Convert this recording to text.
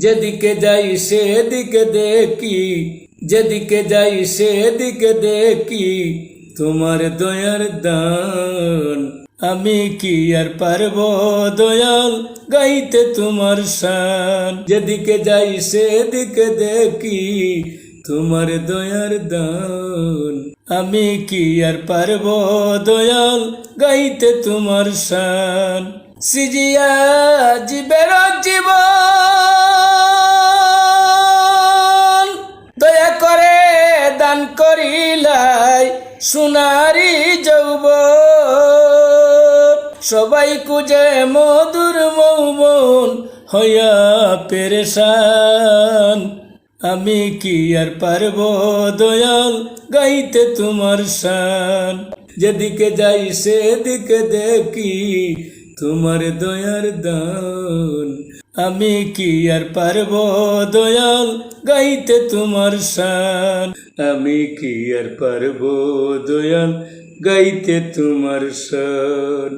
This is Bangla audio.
যেদিকে যাই সেদিকে দেখি, যেদিকে যাই সেদিকে দেখি তোমার দয়ার দান। আমি কি আর পারবো দয়াল গাইতে তোমার শান। যেদিকে যাই সেদিকে দেখি তোমার দয়ার দান। আমি কি আর পারবো দয়াল গাইতে তোমার শান। সিজিয়া জীবের জীবন দয়া করে দান করিলাই সোনারি যৌবন। সবাই কুজে মধুর মৌবন হইয়া পেরেশান। আমি কি আর পারবো দয়াল গাইতে তোমার শান। যেদিকে যাই সেদিকে দেখি তোমার দয়ার দান। আমি কি আর পারবো দয়াল গাইতে তোমার শান। আমি কি আর পারবো দয়াল গাইতে তোমার শান।